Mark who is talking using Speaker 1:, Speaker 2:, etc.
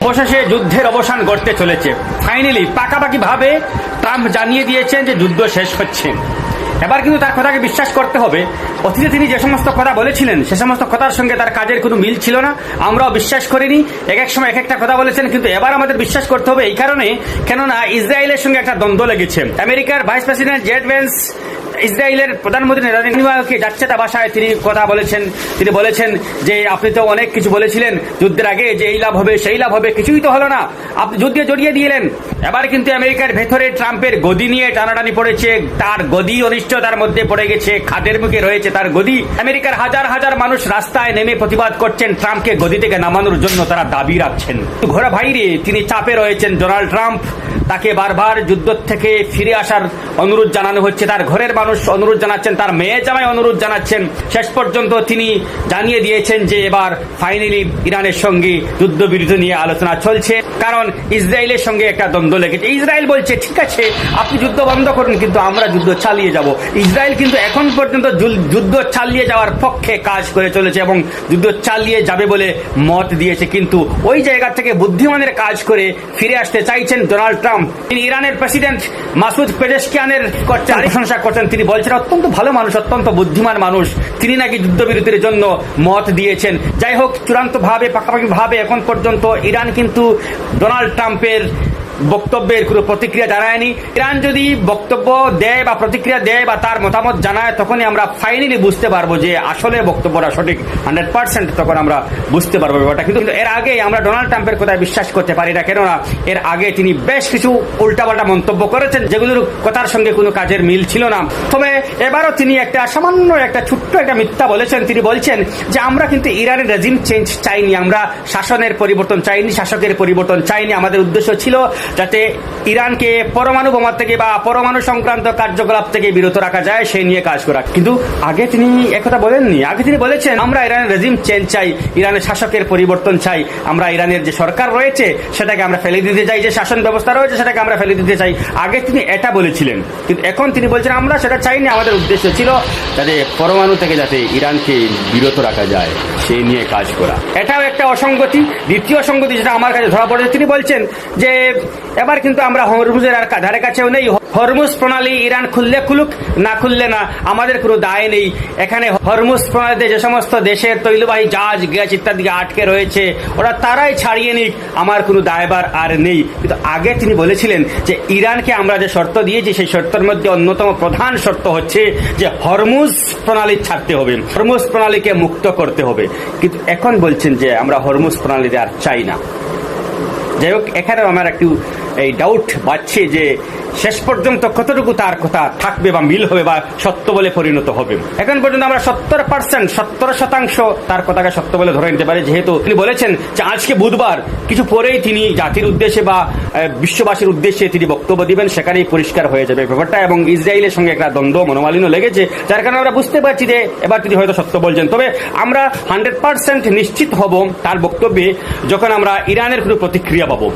Speaker 1: অবশেষে যুদ্ধের অবসান ঘটতে চলেছে। ফাইনালি পাকাপাকি ভাবে ট্রাম্প জানিয়ে দিয়েছেন যে যুদ্ধ শেষ হচ্ছে। এবার কিন্তু তার কথাকে বিশ্বাস করতে হবে। অতীতে তিনি যে সমস্ত কথা বলেছিলেন সে সমস্ত কথার সঙ্গে তার কাজের কোনো মিল ছিল না, আমরাও বিশ্বাস করিনি। এক এক সময় এক একটা কথা বলেছেন, কিন্তু এবার আমাদের বিশ্বাস করতে হবে এই কারণে, কেননা ইসরায়েলের সঙ্গে একটা দ্বন্দ্ব লেগেছে। আমেরিকার ভাইস প্রেসিডেন্ট জেড ভেন্স ইসরায়েলের প্রধানমন্ত্রী নেতানিয়াহুকে যাচ্ছেতা ভাষায় তিনি কথা বলেছেন। তিনি বলেছেন যে আপনি তো অনেক কিছু বলেছিলেন যুদ্ধের আগে যে এই লাভ হবে সেই লাভ হবে, কিছুই তো হলো না, আপনি যুদ্ধে জড়িয়ে দিলেন। এবার কিন্তু আমেরিকার ভেতরে ট্রাম্পের গদি নিয়ে টানাটানি পড়েছে, তার গদি অনিশ্চয়তার মধ্যে পড়ে গেছে, খাদের মুখে রয়েছে তার গদি। আমেরিকার হাজার হাজার মানুষ রাস্তায় নেমে প্রতিবাদ করছেন, ট্রাম্পকে গদি থেকে নামানোর জন্য তারা দাবি রাখছেন। ঘোড়া ভাইরে তিনি চাপে রয়েছেন ডোনাল্ড ট্রাম্প, তাকে বারবার যুদ্ধ থেকে ফিরে আসার অনুরোধ জানানো হচ্ছে, তার ঘরের মানুষ অনুরোধ জানাচ্ছেন, তার মেয়ে জামাই অনুরোধ জানাচ্ছেন। শেষ পর্যন্ত তিনি জানিয়ে দিয়েছেন যে এবার ফাইনালি ইরানের সঙ্গে যুদ্ধবিরতি নিয়ে আলোচনা চলছে, কারণ ইসরায়েলের সঙ্গে একটা দ্বন্দ্ব লেগেছে। ইসরায়েল বলছে ঠিক আছে আপনি যুদ্ধ বন্ধ করুন, কিন্তু আমরা যুদ্ধ চালিয়ে যাব। ইসরায়েল কিন্তু এখন পর্যন্ত যুদ্ধ চালিয়ে যাওয়ার পক্ষে কাজ করে চলেছে এবং যুদ্ধ চালিয়ে যাবে বলে মত দিয়েছে, কিন্তু ওই জায়গা থেকে বুদ্ধিমানের কাজ করে ফিরে আসতে চাইছেন ডোনাল্ড ট্রাম্প। তিনি ইরানের প্রেসিডেন্ট মাসুদ পেজেশকিয়ানের প্রশংসা করছেন। তিনি বলছেন অত্যন্ত ভালো মানুষ, অত্যন্ত বুদ্ধিমান মানুষ, তিনি নাকি যুদ্ধবিরতির জন্য মত দিয়েছেন। যাই হোক, চূড়ান্ত ভাবে পাকাপাকি ভাবে এখন পর্যন্ত ইরান কিন্তু ডোনাল্ড ট্রাম্পের বক্তব্যের কোনো প্রতিক্রিয়া জানায়নি। ইরান যদি বক্তব্য দেয় বা প্রতিক্রিয়া দেয় বা তার মতামত জানায়, তখনই আমরা ফাইনালি বুঝতে পারবো যে আসলে বক্তব্যটা সঠিক 100%, তখন আমরা বুঝতে পারবো ব্যাপারটা। কিন্তু এর আগে আমরা ডোনাল্ড ট্রাম্পের কথায় বিশ্বাস করতে পারি না, কেননা এর আগে তিনি বেশ কিছু উল্টাপাল্টা মন্তব্য করেছেন যেগুলোর কথার সঙ্গে কোনো কাজের মিল ছিল না। তবে এবারও তিনি একটা সামান্য একটা ছোট্ট একটা মিথ্যা বলেছেন। তিনি বলছেন যে আমরা কিন্তু ইরানের রেজিম চেঞ্জ চাইনি, আমরা শাসনের পরিবর্তন চাইনি, শাসকের পরিবর্তন চাইনি। আমাদের উদ্দেশ্য ছিল যাতে ইরানকে পরমাণু বোমা থেকে বা পরমাণু সংক্রান্ত কার্যকলাপ থেকে বিরত রাখা যায়, সেই নিয়ে কাজ করা। কিন্তু আগে তিনি একথা বলেননি। আগে তিনি বলেছেন আমরা ইরানের রেজিম চেঞ্জ চাই, ইরানের শাসকের পরিবর্তন চাই, আমরা ইরানের যে সরকার রয়েছে সেটাকে আমরা ফেলে দিতে চাই, যে শাসন ব্যবস্থা রয়েছে সেটাকে আমরা ফেলে দিতে চাই। আগে তিনি এটা বলেছিলেন, কিন্তু এখন তিনি বলছেন আমরা সেটা চাইনি, আমাদের উদ্দেশ্য ছিল যাতে পরমাণু থেকে যাতে ইরানকে বিরত রাখা যায় সেই নিয়ে কাজ করা। এটাও একটা অসঙ্গতি। দ্বিতীয় অসঙ্গতি যেটা আমার কাছে ধরা পড়েছে, তিনি বলছেন যে এবার কিন্তু আমরা হরমুজের আর ধারে কাছেও নেই, হরমুজ প্রণালী ইরান খুললে খুলুক, না খুললে না, আমাদের কোনো দায় নেই। এখানে হরমুজ প্রণালীতে যে সমস্ত দেশের তৈলবাহী জাহাজ গ্যাস ইত্যাদি আটকে রয়েছে ওরা তারাই ছাড়িয়ে নিক, আমার কোনো দায়ভার আর নেই। কিন্তু আগে তিনি বলেছিলেন যে ইরানকে আমরা যে শর্ত দিয়েছি সেই শর্তের মধ্যে অন্যতম প্রধান শর্ত হচ্ছে যে হরমুজ প্রণালী ছাড়তে হবে, হরমুজ প্রণালীকে মুক্ত করতে হবে। কিন্তু এখন বলছেন যে আমরা হরমুজ প্রণালীতে আর চাই না। যাই হোক, এখানেও আমার একটু এই ডাউট বাড়ছে যে শেষ পর্যন্ত কতটুকু তার কথা থাকবে বা মিল হবে বা সত্য বলে পরিণত হবে। এখন পর্যন্ত আমরা 70% তার কথাকে সত্য বলে ধরে নিতে পারি, যেহেতু তিনি বলেছেন যে আজকে বুধবার কিছু পরেই তিনি জাতির উদ্দেশ্যে বা বিশ্ববাসীর উদ্দেশ্যে তিনি বক্তব্য দিবেন, সেখানেই পরিষ্কার হয়ে যাবে ব্যাপারটা। এবং ইসরায়েলের সঙ্গে একটা দ্বন্দ্ব মনোমালিন্য লেগেছে, যার কারণে আমরা বুঝতে পারছি যে এবার তিনি হয়তো সত্য বলছেন। তবে আমরা 100% নিশ্চিত হব তার বক্তব্যে যখন আমরা ইরানের কোনো প্রতিক্রিয়া পাবো।